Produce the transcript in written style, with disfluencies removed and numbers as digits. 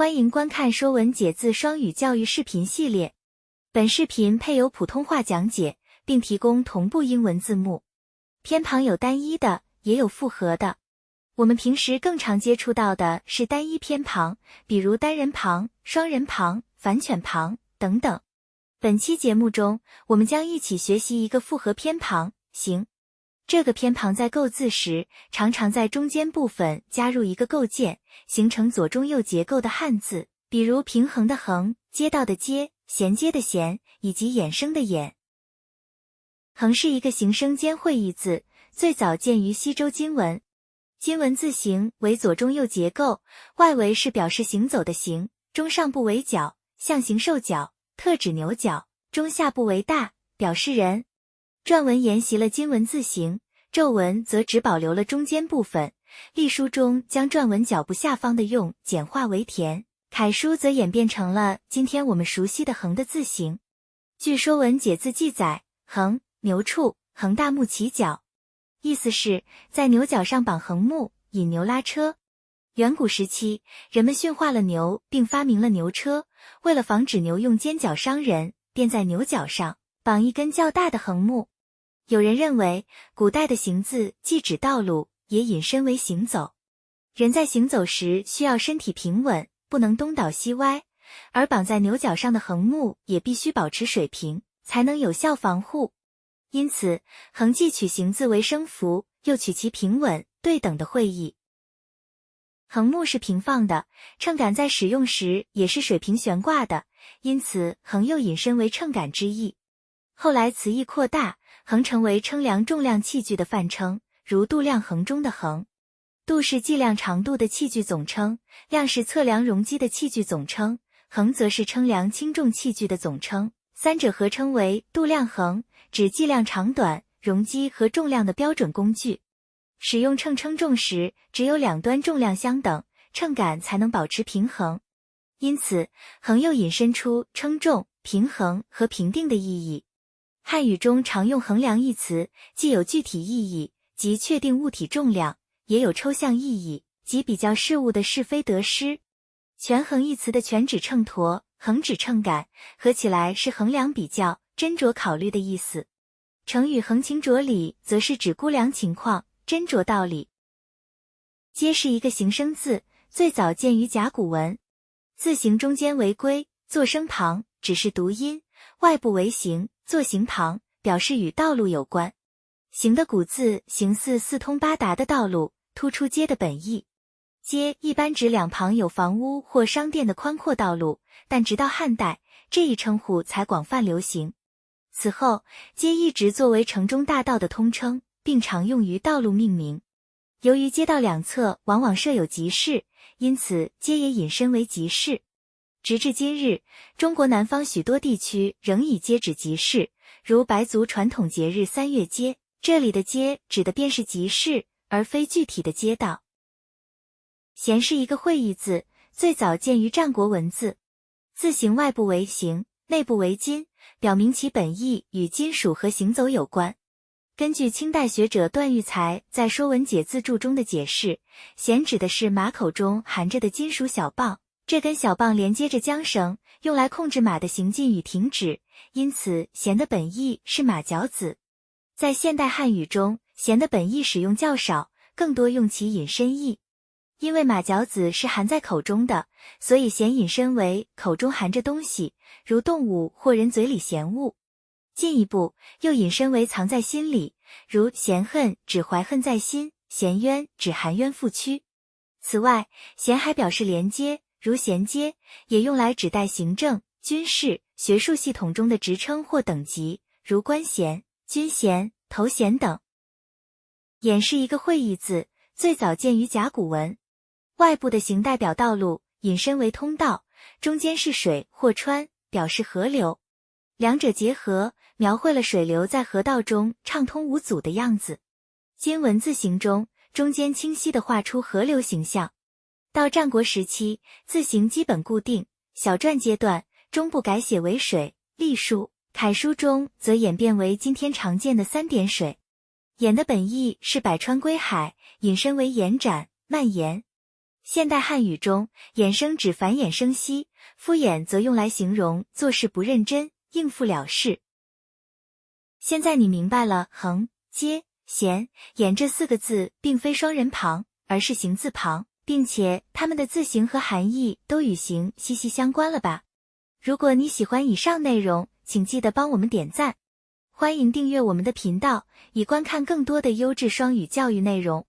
欢迎观看《说文解字》双语教育视频系列。本视频配有普通话讲解，并提供同步英文字幕。偏旁有单一的，也有复合的。我们平时更常接触到的是单一偏旁，比如单人旁、双人旁、反犬旁等等。本期节目中，我们将一起学习一个复合偏旁“行”。这个偏旁在构字时，常常在中间部分加入一个构件，形成左中右结构的汉字，比如平衡的衡、街道的街、衔接的衔，以及衍生的衍。衡是一个形声兼会意字，最早见于西周金文。金文字形为左中右结构，外围是表示行走的行，中上部为角，象形兽角，特指牛角，中下部为大，表示人。篆文沿袭了金文字形，皱文则只保留了中间部分。隶书中将篆文脚部下方的用简化为田，楷书则演变成了今天我们熟悉的横的字形。据《说文解字》记载，横，牛畜，横大木其角，意思是在牛角上绑横木，引牛拉车。远古时期，人们驯化了牛，并发明了牛车。为了防止牛用尖角伤人，便在牛角上绑一根较大的横木。有人认为，古代的行字既指道路，也引申为行走。人在行走时需要身体平稳，不能东倒西歪，而绑在牛角上的横木也必须保持水平，才能有效防护。因此，横既取行字为声符，又取其平稳、对等的会意。横木是平放的，秤杆在使用时也是水平悬挂的，因此横又引申为秤杆之意。后来词义扩大，衡成为称量重量器具的泛称，如度量衡中的衡。度是计量长度的器具总称，量是测量容积的器具总称，衡则是称量轻重器具的总称，三者合称为度量衡，指计量长短、容积和重量的标准工具。使用秤称重时，只有两端重量相等，秤杆才能保持平衡。因此，衡又引申出称重、平衡和评定的意义。汉语中常用衡量一词，既有具体意义，即确定物体重量，也有抽象意义，即比较事物的是非得失。权衡一词的权指秤砣，衡指秤杆，合起来是衡量比较、斟酌考虑的意思。成语衡情着理，则是指估量情况、斟酌道理。阶是一个形声字，最早见于甲骨文。字形中间为归，作声旁，只是读音，外部为行，作形旁，表示与道路有关。行的古字形似四通八达的道路，突出街的本意。街一般指两旁有房屋或商店的宽阔道路，但直到汉代，这一称呼才广泛流行。此后，街一直作为城中大道的通称，并常用于道路命名。由于街道两侧往往设有集市，因此街也引申为集市。直至今日，中国南方许多地区仍以街指集市，如白族传统节日三月节，这里的街指的便是集市，而非具体的街道。衔是一个会意字，最早见于战国文字。字形外部为形，内部为金，表明其本意与金属和行走有关。根据清代学者段玉裁在《说文解字注》中的解释，弦指的是马口中含着的金属小棒，这根小棒连接着缰绳，用来控制马的行进与停止，因此弦的本意是马脚子。在现代汉语中，弦的本意使用较少，更多用其引申义。因为马脚子是含在口中的，所以弦引申为口中含着东西，如动物或人嘴里衔物。进一步又引申为藏在心里，如嫌恨指怀恨在心，衔冤指含冤负屈。此外，衔还表示连接，如衔接，也用来指代行政、军事、学术系统中的职称或等级，如官衔、军衔、头衔等。衍是一个会意字，最早见于甲骨文。外部的形代表道路，引申为通道，中间是水或川，表示河流。两者结合，描绘了水流在河道中畅通无阻的样子。金文字形中，中间清晰地画出河流形象。到战国时期，字形基本固定，小篆阶段中部改写为水，隶书、楷书中则演变为今天常见的三点水。衍的本意是百川归海，引申为延展、蔓延。现代汉语中，衍生指繁衍生息，敷衍则用来形容做事不认真，应付了事。现在你明白了横、接、闲、衍这4个字并非双人旁，而是形字旁，并且它们的字形和含义都与形息息相关了吧？如果你喜欢以上内容，请记得帮我们点赞。欢迎订阅我们的频道，以观看更多的优质双语教育内容。